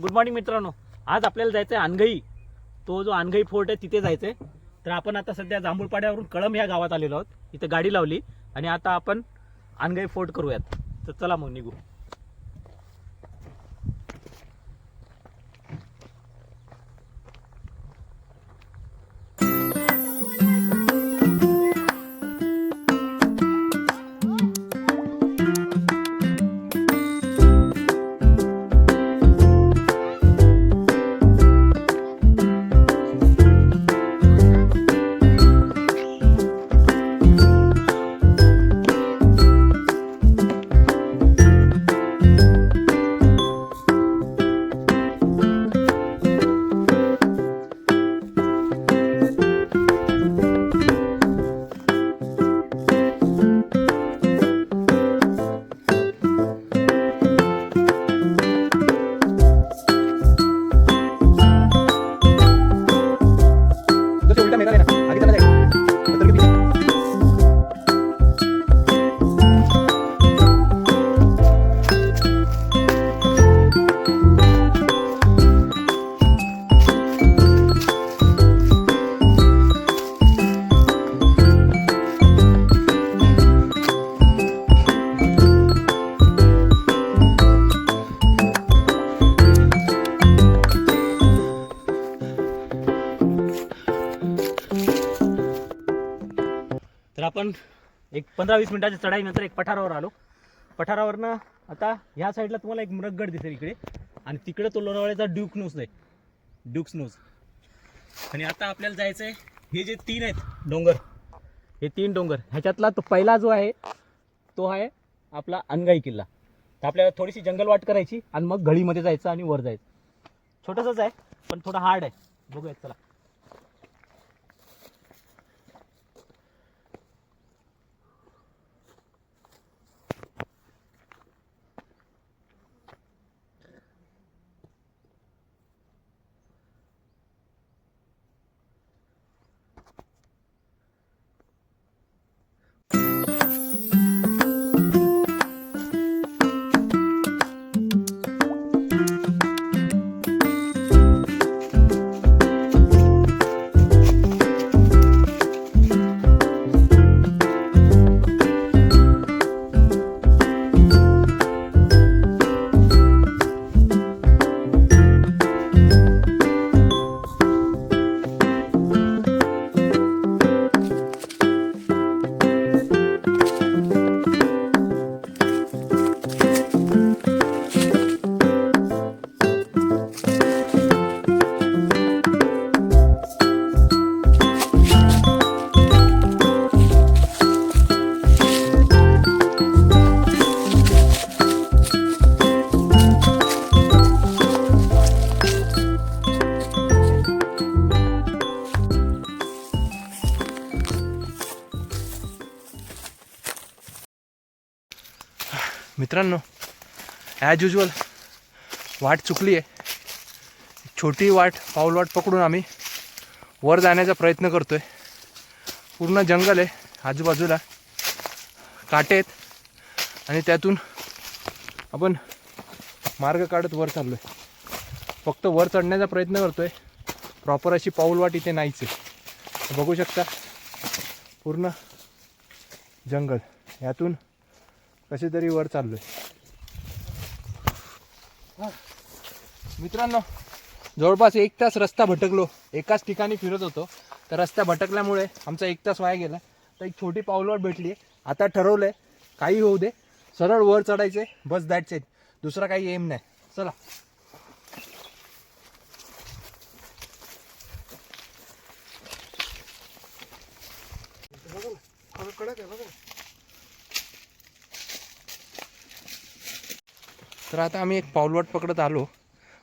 Good morning मित्रांनो. आज आपल्याला जायचं आहे अनघई. तो जो अनघई फोर्ट आहे तिथे जायचं आहे. तर आपण आता सध्या जांभूळपाड्यावरून कळंब या गावात आलेलो आहोत. इथे गाडी लावली आणि आता आपण अनघई फोर्ट करूयात. तर चला मग निघू. तर आपण एक 15-20 मिनिटाच्या चढाईनंतर एक पठारावर आलो. पठारावरनं आता ह्या साईडला तुम्हाला एक मृगगड दिसेल इकडे, आणि तिकडे तो लोणावळ्याचा ड्यूक नोज आहे, ड्यूक्स नोज. आणि आता आपल्याला जायचं आहे, हे जे 3 आहेत डोंगर, हे 3 डोंगर, ह्याच्यातला तो पहिला जो आहे तो आहे आपला अनघई किल्ला. तर आपल्याला थोडीशी जंगल वाट करायची आणि मग घळीमध्ये जायचं आणि वर जायचं. छोटंसंच आहे पण थोडं हार्ड आहे. बघूयात चला. मित्रांनो, ॲज युजल वाट चुकली आहे. छोटी वाट, पाऊलवाट पकडून आम्ही वर जाण्याचा प्रयत्न करतोय. पूर्ण जंगल आहे, आजूबाजूला काटे आहेत आणि त्यातून आपण मार्ग काढत वर चाललो आहे. फक्त वर चढण्याचा प्रयत्न करतोय. प्रॉपर अशी पाऊलवाट इथे नाहीच आहे. बघू शकता पूर्ण जंगल, यातून कसे तरी वर चाललोय. मित्रांनो, जवळपास 1 तास रस्ता भटकलो. एकाच ठिकाणी फिरत होतो, तर रस्ता भटकल्यामुळे आमचा 1 तास वाया गेला. तर एक छोटी पाऊलवाट भेटली. आता ठरवलंय काही होऊ दे, सरळ वर चढायचे, बस दॅट्स इट. दुसरा काही एम नाही. चला. तर आता आम्ही एक पाऊलवाट पकडत आलो.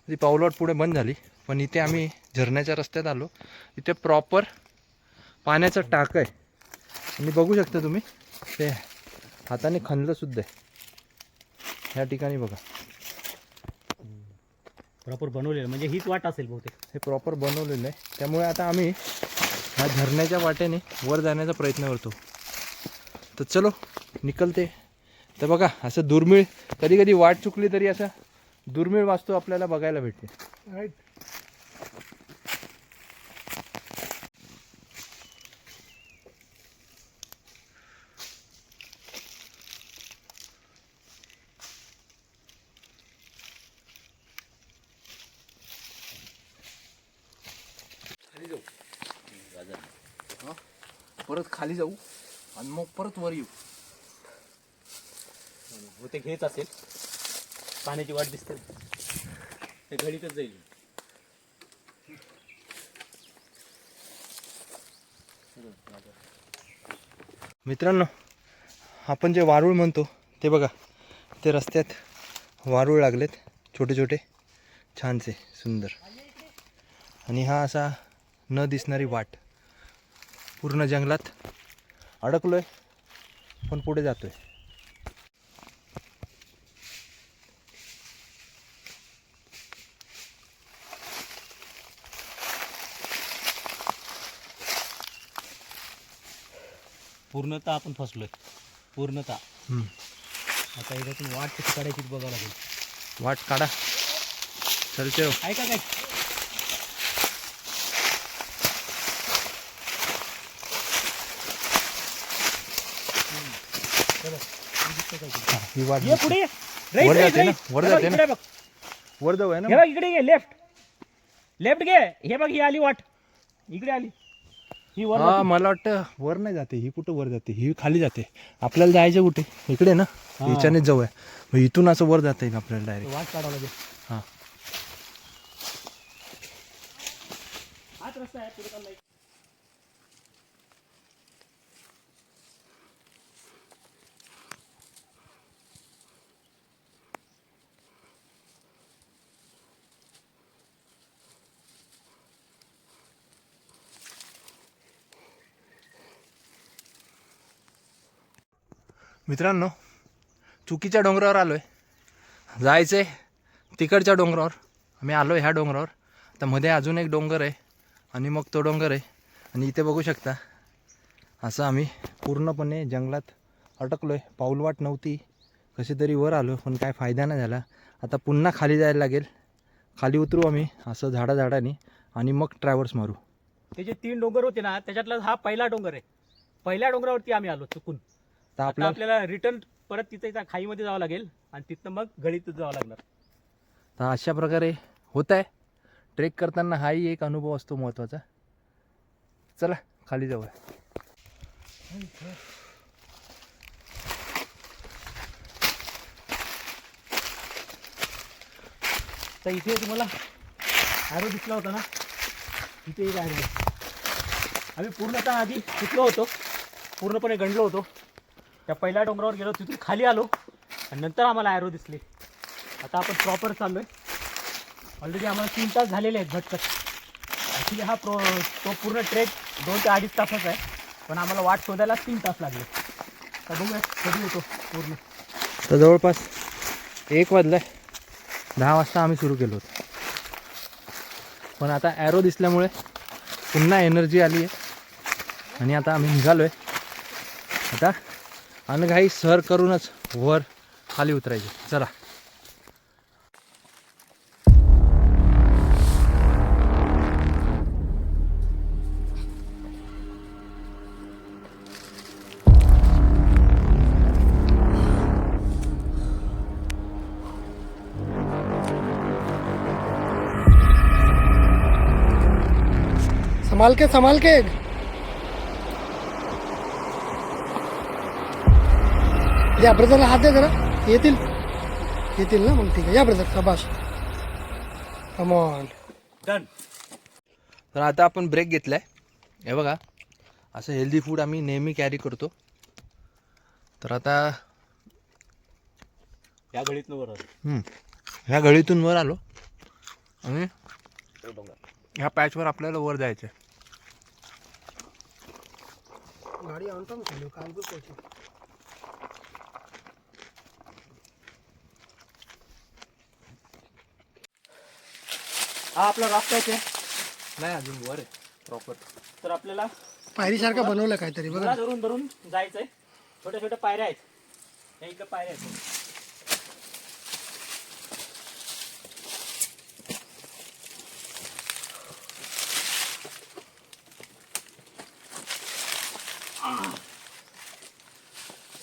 ती पाऊलवाट पुढे बंद झाली, पण इथे आम्ही झरण्याच्या रस्त्यात आलो. इथे प्रॉपर पाण्याचं टाक आहे आणि बघू शकता तुम्ही, ते हाताने खणलंसुद्धा आहे. ह्या ठिकाणी बघा, प्रॉपर बनवलेलं, म्हणजे हीच वाट असेल बहुतेक. हे प्रॉपर बनवलेलं आहे. त्यामुळे आता आम्ही ह्या झरण्याच्या वाटेने वर जाण्याचा प्रयत्न करतो. तर चलो निकलते. तर बघा, असं दुर्मिळ, कधी कधी वाट चुकली तरी असं दुर्मिळ वास्तू आपल्याला बघायला भेटते. राईट. परत खाली जाऊ आणि मग परत वर येऊ. होते घेत असेल, पाण्याची वाट दिसते, ते घडीतच जाईल. मित्रांनो, आपण जे वारूळ म्हणतो ते बघा, ते रस्त्यात वारूळ लागलेत छोटे छोटे, छानसे सुंदर. आणि हा असा न दिसणारी वाट, पूर्ण जंगलात अडकलोय पण पुढे जातोय. पूर्णतः आपण फसलोय, पूर्णतः. हम्म. आता इथून वाट कशी काढायची बघावं लागेल. वाट काढा, चलते हो. ऐका काय, ही वाट ये पुढे ये. वर राईट, जाते ना, राईट. वर हे बघ, जाते ना. इकडे बघ. वर जाऊ आहे हे ना. बघ इकडे घे, लेफ्ट लेफ्ट घे. हे बघ ही आली वाट, इकडे आली ही वर हा, जाते. मला वाटतं वर नाही जाते ही, कुठं वर जाते ही, खाली जाते. आपल्याला जायचं कुठे, इकडे ना, हा. याच्यानेच जाऊया. मग इथून असं वर जाता येईल आपल्याला डायरेक्ट. वाट काढावं लागेल. हा, हाच रस्ता आहे, पुढे चाललाय. मित्रांनो, चुकीच्या डोंगरावर आलोय. जायचंय तिकडच्या डोंगरावर, आम्ही आलोय ह्या डोंगरावर. आता मध्ये अजून एक डोंगर आहे आणि मग तो डोंगर आहे. आणि इथे बघू शकता, असं आम्ही पूर्णपणे जंगलात अटकलोय. पाऊलवाट नव्हती, कशी तरी वर आलो पण काय फायदा नाही झाला. आता पुन्हा खाली जायला लागेल. खाली उतरू आम्ही असं झाडाझाडाने आणि मग ट्रॅव्हल्स मारू. ते जे 3 डोंगर होते ना, त्याच्यातला हा पहिला डोंगर आहे. पहिल्या डोंगरावरती आम्ही आलो चुकून. तर आता आपल्याला रिटर्न परत तिथे त्या खाईमध्ये जावं लागेल आणि तिथनं मग घडीतच जावं लागणार. तर अशा प्रकारे होत आहे. ट्रेक करताना हाही एक अनुभव असतो महत्त्वाचा. चला खाली जाऊया. तर इथे तुम्हाला ॲरो दिसला होता ना, इथे एक ॲरो. आम्ही पूर्णतः आधी सुटलो होतो, पूर्णपणे गंडलो होतो. त्या पहिल्या डोंगरावर गेलो, तिथून खाली आलो आणि नंतर आम्हाला ॲरो दिसले. आता आपण प्रॉपर चाललो आहे. ऑलरेडी आम्हाला 3 तास झालेले आहेत झटकट. ॲक्च्युली तो पूर्ण ट्रेक 2 ते 2.5 तासाचा आहे, पण आम्हाला वाट शोधायला 3 तास लागले. तर बघूया कधी येतो पूर्ण. तर जवळपास 1 वाजलाय. 10 वाजता आम्ही सुरू केलो होतो, पण आता ॲरो दिसल्यामुळे पुन्हा एनर्जी आली आहे आणि आता आम्ही निघालो आहे. आता अनघाई सर करूनच वर खाली उतरायचे. चला. संभाल के या ब्रदरला हात द्या जरा. येतील ना, मग ठीक आहे. या ब्रदर, शाबाश, कम ऑन. डन. तर आता आपण ब्रेक घेतलाय. हे बघा, असं हेल्दी फूड आम्ही नेहमी कॅरी करतो. तर आता या घडीतनं वर आलो. ह्या गळीतून वर आलो आणि ह्या पॅचवर आपल्याला वर जायचं आहे. गाड़ी ऑन तो चलो, कानपुर पहुंचे. हा आपला रास्ता आहे. नाही अजून वर आहे प्रॉपर. तर आपल्याला पायरी सारखं बनवलं काहीतरी बघा. धरून धरून जायचंय. छोट्या छोट्या पायऱ्या आहेत, या इकडे पायऱ्या आहेत.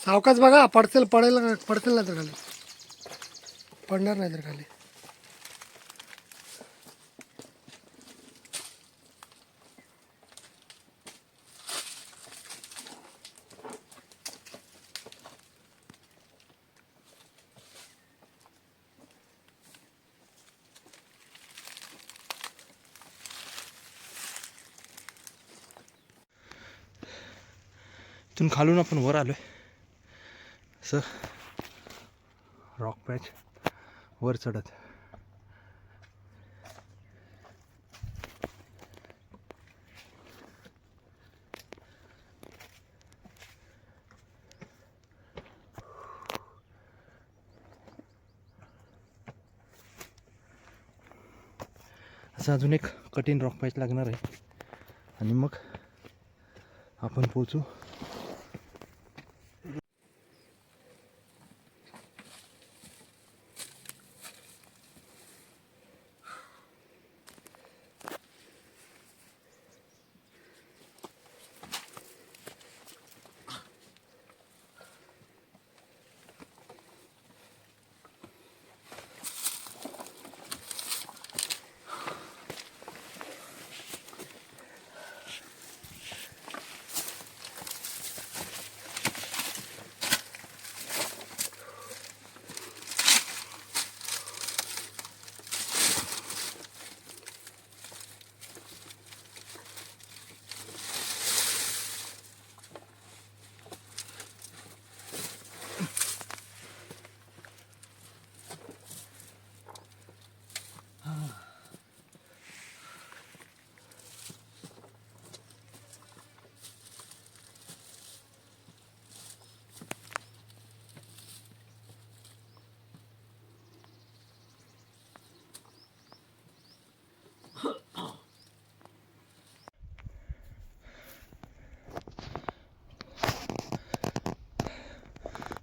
सावकाश बघा, पडतील पडतील नाही तर खाली, पडणार नाही तर खाली. इथून खालून आपण वर आलोय. असं रॉक पॅच वर चढत. असं अजून एक कठीण रॉक पॅच लागणार आहे आणि मग आपण पोचू.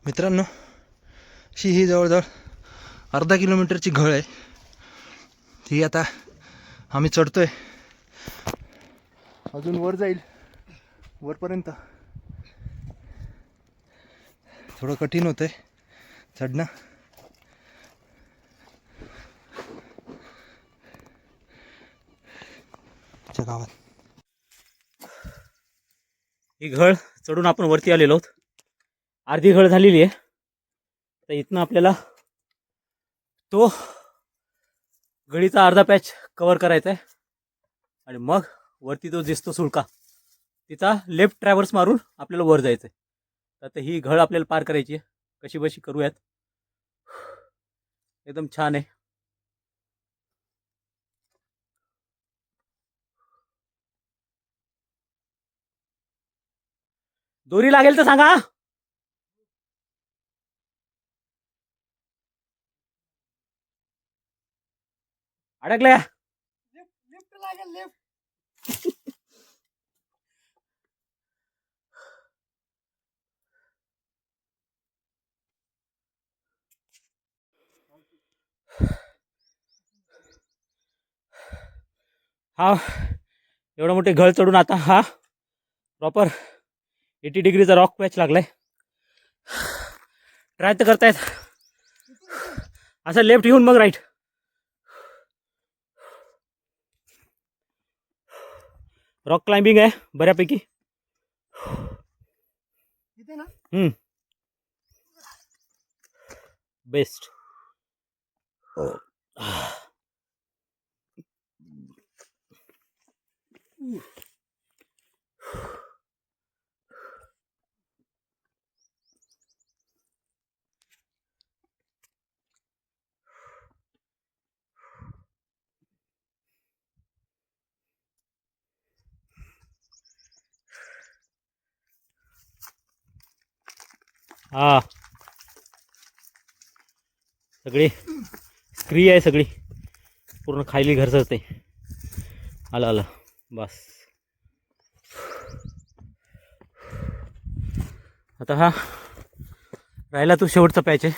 मित्रांनो, ही जवळजवळ अर्धा किलोमीटरची घळ आहे. ही आता आम्ही चढतोय. अजून वर जाईल, वरपर्यंत थोडं कठीण होतंय चढणं. गावात ही घळ चढून आपण वरती आलेलो आहोत. अर्धी घळ झालेली आहे. तर इथनं आपल्याला तो गळीचा अर्धा पॅच कव्हर करायचा आहे आणि मग वरती तो दिसतो सुळका, तिचा लेफ्ट ट्रॅव्हर्स मारून आपल्याला वर जायचं आहे. तर ही घळ आपल्याला पार करायची आहे. कशी बशी करूयात. एकदम छान आहे. दोरी लागेल तर सांगा. अडकल्या. लिफ्ट लागेल, लिफ्ट. हा एवढं मोठे घळ चढून आता हा प्रॉपर 80 डिग्रीचा रॉक पॅच लागलाय. ट्राय तर करतायत. असं लेफ्ट घेऊन मग राईट. रॉक क्लाइम्बिंग आहे बऱ्यापैकी. इथे ना बेस्ट. हा सगळी स्क्री आहे, सगळी पूर्ण खायली घरचंच. आलं आलं बस. आता हा राहिला तो शेवटचा पॅच आहे,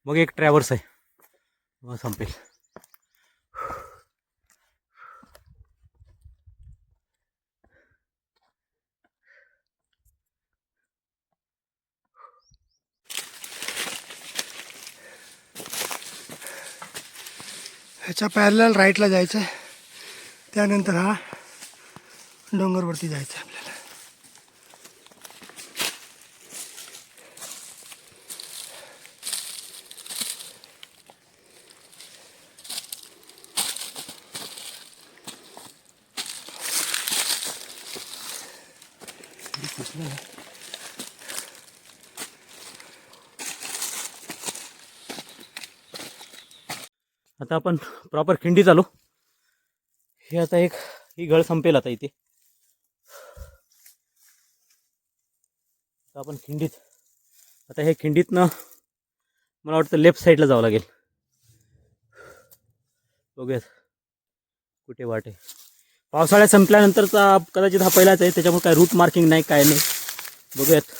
मग एक ट्रॅव्हर्स आहे, मग संपेल. ह्याच्या पॅरलल राईटला जायचं आहे, त्यानंतर हा डोंगरवरती जायचं आहे आपल्याला. आता आपण प्रॉपर खिंडी चालू. हे आता ही गळ संपेल आता इथे. आता आपण खिंडीत, आता हे खिंडीतनं मला वाटतं लेफ्ट साईडला जावं लागेल. बघूयात कुठे वाट आहे. पावसाळ्यात संपल्यानंतरचा कदाचित हा पहिलाच आहे, त्याच्यामुळे काय रूट मार्किंग नाही, काय नाही. बघूयात.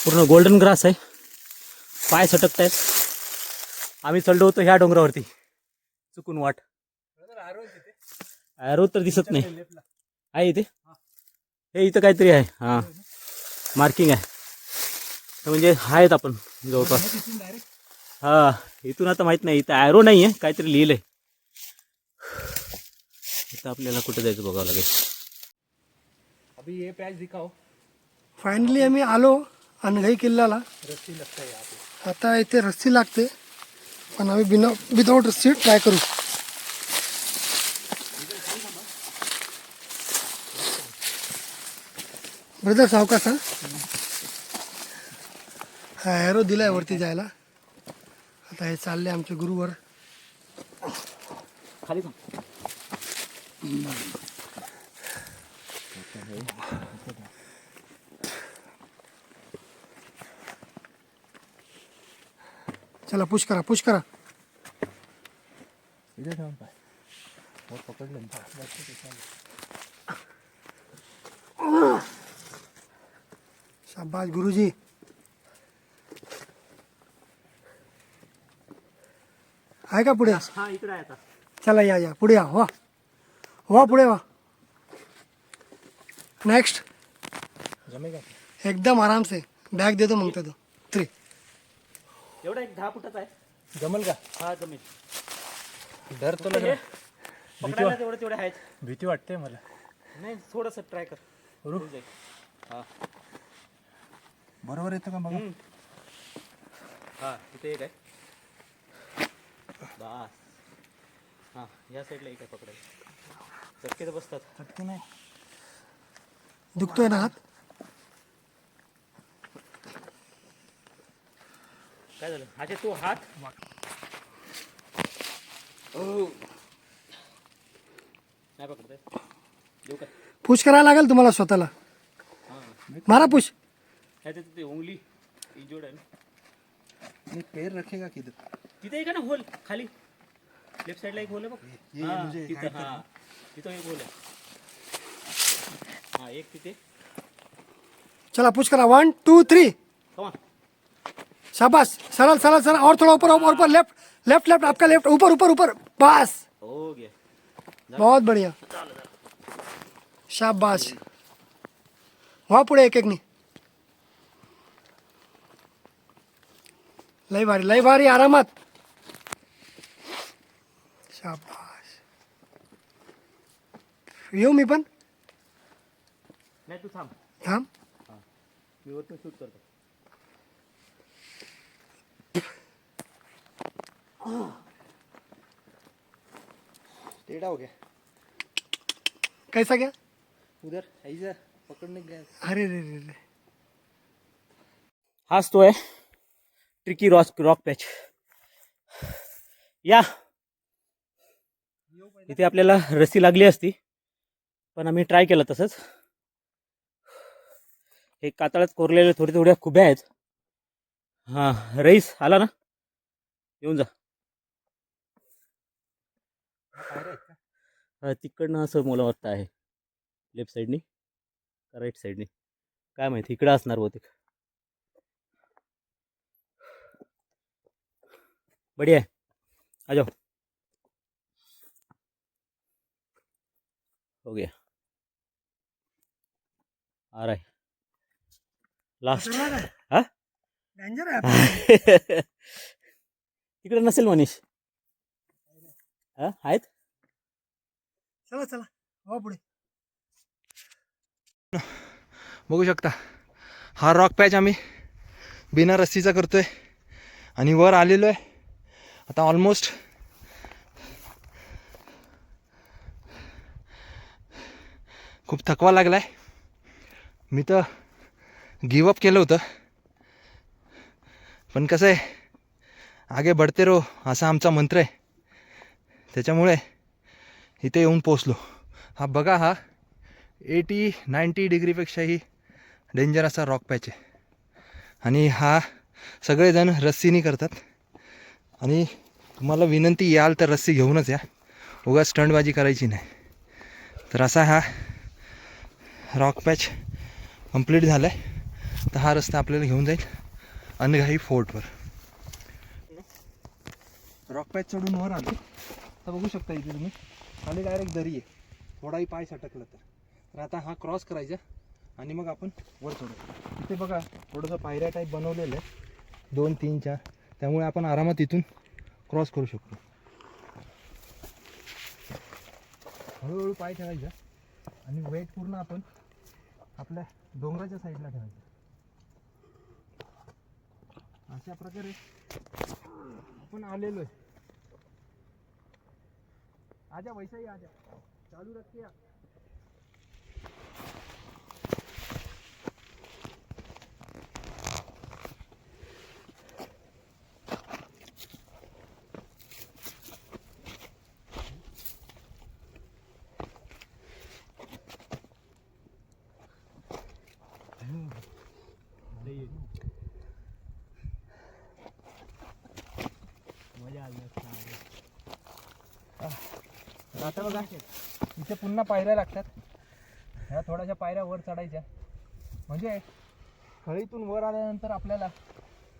पूर्ण गोल्डन ग्रास आहे, पाय सटकत आहेत. आम्ही चढलो होतो ह्या डोंगरावरती, चुकून वाट. ॲरो तर दिसत नाही आहे इथे. हे इथं काहीतरी आहे, हां मार्किंग आहे. तर म्हणजे आहेत आपण जवळपास. हां इथून आता माहीत नाही, इथं ॲरो नाही आहे, काहीतरी लिहिलं आहे. इथं आपल्याला कुठं जायचं बघावं लागेल. अभी ये पैच दिखाओ. फायनली आम्ही आलो अनघई किल्ल्याला. रस्सी लगता है यहाँ पे. आता इथे रस्सी लागते, पण आम्ही विदाऊट रस्सी ट्राय करू. ब्रदर सावकाश हा. हा ॲरो दिलाय वरती जायला. आता हे चालले आमचे गुरुवर. खाली थांब. चला पुश करा, पुश करा. इधर ठेवून पाय. वर पकडलं. शाबाश गुरुजी. आहे का पुढे? हां इकडे आहे आता. चला या पुढे या. वा पुढे वा. नेक्स्ट. जमेगा. एकदम आराम से. बॅग देतो मग तो 3. एवढा एक 10 फुटाचा आहे. जमल का? हा जमेल. डर तो लग रहा. पकडायला तेवढे आहेत. भीती वाटते मला. नाही थोडंसं ट्राय कर. रुक. हां बरोबर येतं का बघा. हां तिथे एक आहे. बस. हां या साईडला एक आहे पकडायला. चटके तर बसतात. चटके नाही. दुखतोय ना हात? काय झालं? अच्छा तो हात. नाही पकडताय. देऊ का? पुश करायला लागेल तुम्हाला स्वतःला. मारा पुश. ह्याच्यात ते उंगली इंजोर्ड आहे ना. नहीं पैर रखेगा किधर. तिथे एक आहे ना होल खाली. लेफ्ट साईडला एक होल आहे बघ. ये हां, मुझे तिथं हां तिथं एक होल आहे. हां एक तिथे. चला पुश करा. 1 2 3. Come on. शाबाश. सरल सरल सरल. और थोड़ा ऊपर लेफ्ट आपका लेफ्ट. ऊपर बस. हो गया. बहुत बढ़िया. शाबाश. वहाँ पुढे एक नी. लय भारी आरामात. शाबाश. येऊ मी पण. नाही तू थांब. थांब. मी वरतून शूट करतो. टेढ़ा हो गया. कैसा गया? उधर ऐसा पकड़ने गया. अरे रे. हाच तो आहे ट्रिकी रॉक पॅच. या इथे आपल्याला रस्सी लागली असती, पण आम्ही ट्राय केलं तसंच. हे कातळात कोरलेले थोड्या खुब्या आहेत. हां रईस आला ना, येऊन जा. तिकडनं असं मला वाटतं आहे. लेफ्ट साईडनी का राईट साईडनी काय माहिती. इकडं असणार बहुतेक. बढ़िया है. आ जाओ. हो गया. आ रहा है लास्ट. हाँ डेंजर आहे. तिकडे नसेल मनीष. आहेत. चला चला हो पुढे. बघू शकता हा रॉक पॅच आम्ही बिना रस्सीचा करतोय आणि वर आलेलो आहे आता. ऑलमोस्ट खूप थकवा लागला आहे. मी तर गिवअप केलं होतं, पण कसं आहे आगे बढते रहो असा आमचा मंत्र आहे. त्याच्यामुळे इथे येऊन पोचलो. हा बघा, हा 80-90 डिग्रीपेक्षाही डेंजर असा रॉक पॅच आहे. आणि हा सगळेजण रस्सीनी करतात. आणि तुम्हाला विनंती, याल तर रस्सी घेऊनच या, उगाच स्टंटबाजी करायची नाही. तर असा हा रॉक पॅच कंप्लीट झाला आहे. तर हा रस्ता आपल्याला घेऊन जाईल अनघाई फोर्टवर. रॉक पॅच चढून वर आलो तर बघू शकता इथे तुम्ही खाली डायरेक्ट दरी आहे. थोडाही पाय सटकला तर आता हा क्रॉस करायचा आणि मग आपण वर चढू. इथे बघा थोडंसं पायऱ्या टाईप बनवलेलं आहे, 2, 3, 4. त्यामुळे आपण आरामात इथून क्रॉस करू शकतो. हळूहळू पाय ठेवायचा आणि वेट पूर्ण आपण आपल्या डोंगराच्या साईडला ठेवायचं. अशा प्रकारे आपण आलेलो आहे. आजा वैसा ही आजा, चालू रख के. आता बघा इथे पुन्हा पायऱ्या लागतात. ह्या थोड्याशा पायऱ्या वर चढायच्या, म्हणजे खळीतून वर आल्यानंतर आपल्याला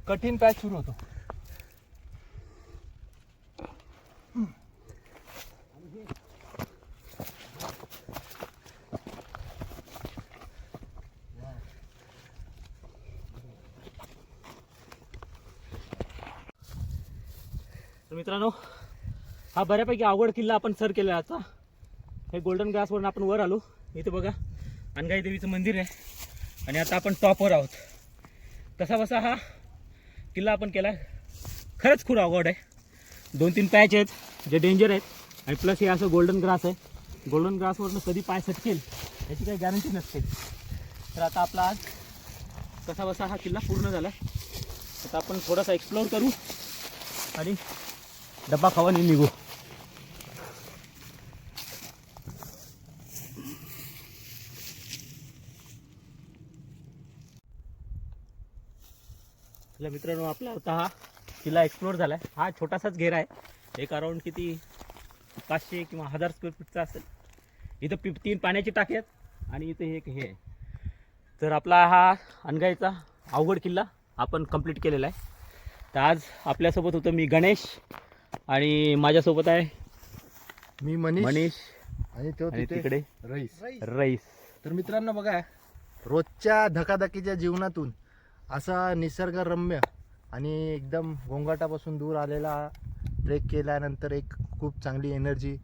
कठीण पॅच सुरू होतो. तर मित्रांनो, हा बऱ्यापैकी अवघड किल्ला आपण सर केला आता. हे गोल्डन ग्रासवरून आपण वर आलो. इथे बघा अनघाई देवीचं मंदिर आहे आणि आता आपण टॉपवर आहोत. कसा बसा हा किल्ला आपण केला. खरंच खूप अवघड आहे. 2-3 पॅच आहेत जे डेंजर आहेत आणि प्लस हे असं गोल्डन ग्रास आहे. गोल्डन ग्रासवरनं कधी पाय सटकेल याची काही गॅरंटी नसते. तर आता आपला आज कसा बसा हा किल्ला पूर्ण झाला. आता आपण थोडासा एक्सप्लोर करू आणि डब्बा खावा आणि निघू. मित्रांनो, आपला आता हा किल्ला एक्सप्लोर झाला आहे. हा छोटासाच घेरा आहे. एक अराऊंड किती 500 किंवा 1000 स्क्वेअर फीटचा असेल. इथं 3 पाण्याची टाकी आहेत आणि इथे एक हे आहे. तर आपला हा अनघाईचा अवघड किल्ला आपण कंप्लीट केलेला आहे. तर आज आपल्यासोबत होतं मी गणेश आणि माझ्यासोबत आहे मी मनीष आणि तो तिकडे रईस. तर मित्रांनो बघा, रोजच्या धकाधकीच्या जीवनातून असा निसर्गरम्य आणि एकदम गोंगाटापासून दूर आलेला ट्रेक केल्यानंतर एक खूप चांगली एनर्जी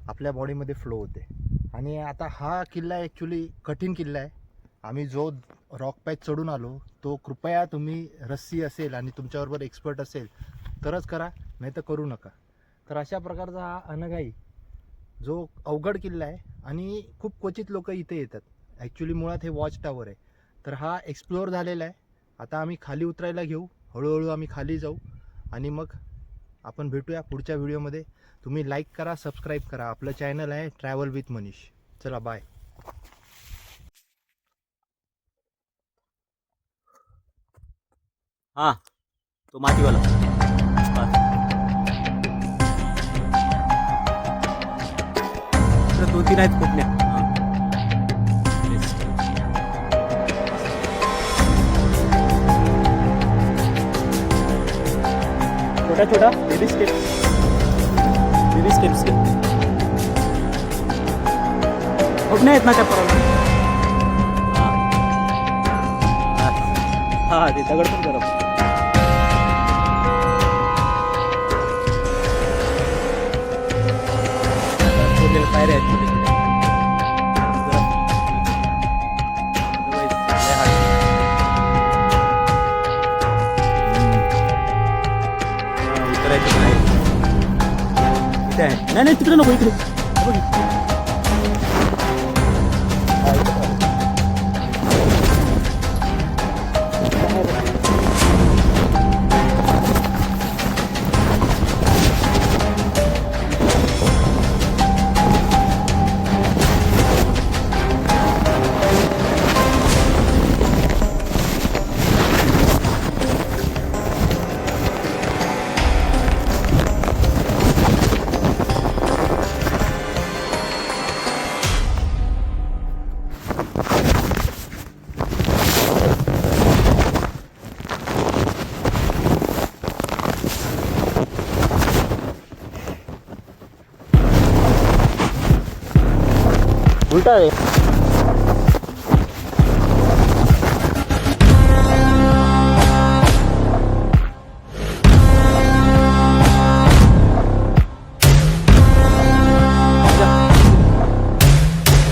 आपल्या बॉडीमध्ये फ्लो होते. आणि आता हा किल्ला ॲक्च्युली कठीण किल्ला आहे. आम्ही जो रॉक पॅच चढून आलो तो कृपया तुम्ही रस्सी असेल आणि तुमच्याबरोबर एक्सपर्ट असेल तरच करा, नाही तर करू नका. तर अशा प्रकारचा हा अनघाई जो अवघड किल्ला आहे आणि खूप क्वचित लोक इथे येतात. ॲक्च्युली मुळात हे वॉच टावर आहे. तर हा एक्सप्लोअर झालेला आहे. आता आम्ही खाली उतरायला घेऊ, हळूहळू आम्ही खाली जाऊ आणि मग आपण भेटूया पुढच्या व्हिडिओमध्ये. तुम्ही लाईक करा, सबस्क्राईब करा. आपलं चॅनल आहे ट्रॅव्हल विथ मनीष. चला बाय. हा तो मातीवाला. तर 2-3 आहेत कुठल्या. छोटा छोटा बेबी स्टेप्स खूप नाही आहेत ना त्या परवा. हा ते दगड पण गरम. असलेल्या पायऱ्या आहेत छोट्या छोट्या. उतरायचं नाही. इथे आहे. नाही नाही तिकडे नको, इकडे बघ इकडे. उलटा आहे.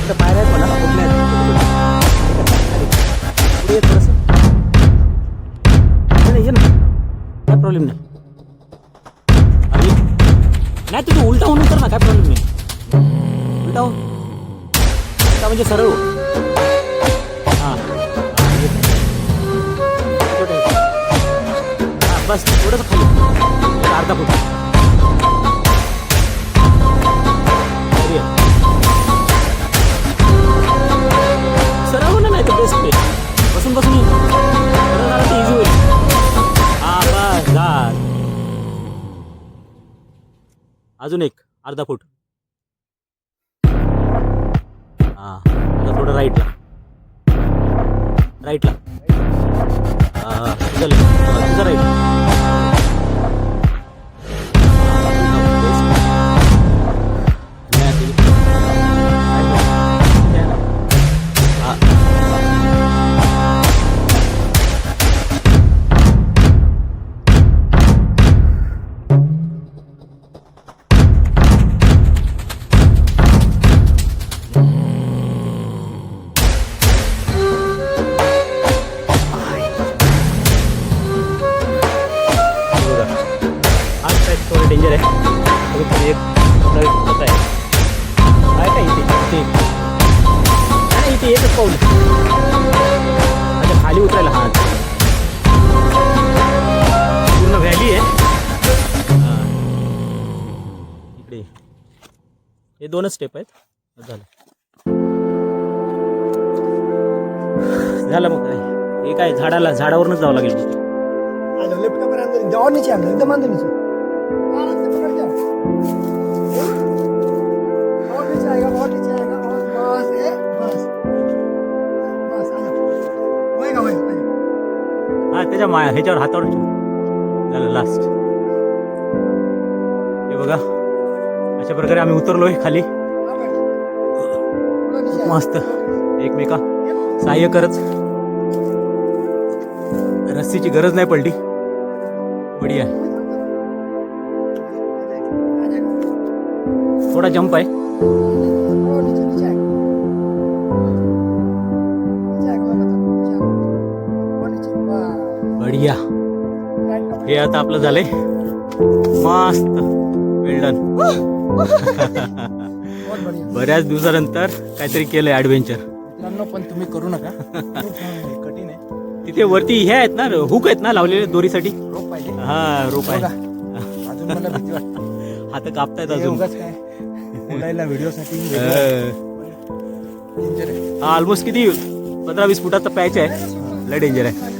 इथं पायऱ्या आहेत म्हणा, कुठल्या आहेत? पुढे ये थोडंसं. नाही, ये ना, काय प्रॉब्लेम नाही. अरे नाही, तुझं उलटा होऊन उतर ना, काय प्रॉब्लेम नाही. उलटा होऊन म्हणजे सरळ हो. हां बस थोडंसं खाली, अर्धा फूट. सरळ हो ना, नाही तर बेस्ट आहे. बसून बसून इझी होईल. हां बस झालं. अजून एक अर्धा फूट. हां आता थोडं राईटला तुझं राईट. थोडं डेंजर आहे. कधीतरी एक होत आहे का इथे इथे एकच पाऊल. अच्छा खाली उतरायला. हां पूर्ण व्हॅली आहे. हां इकडे हे 2च स्टेप आहेत. झालं मग काय हे काय झाडावरूनच जावं लागेल. जाओ नीचे, एकदम अंदर नीचे. और नीचे आएगा, और बस आ जाओ. होएगा. हां त्याच्या ह्याच्यावर हातावर ठेव. झालं लास्ट. हे बघा अशा प्रकारे आम्ही उतरलोय खाली. मस्त एकमेका सहाय्य करत. रस्सीची गरज नाही पडली. बढिया. थोडा जंप आहे. बढिया. हे आता आपलं झालंय मस्त. वेल डन. बऱ्याच दिवसानंतर काहीतरी केलंय ऍडव्हेंचर. पण तुम्ही करू नका, कठीण आहे. तिथे वरती हे आहेत ना, हुक आहेत ना लावलेले दोरीसाठी. रोप पाहिजे. हा रोप आहे. अजून मला भीती वाटते. हात कापतायत अजून. बोलायला व्हिडिओसाठी ऑलमोस्ट किती 15-20 फुटाचा पॅच आहे. लय डेंजर आहे.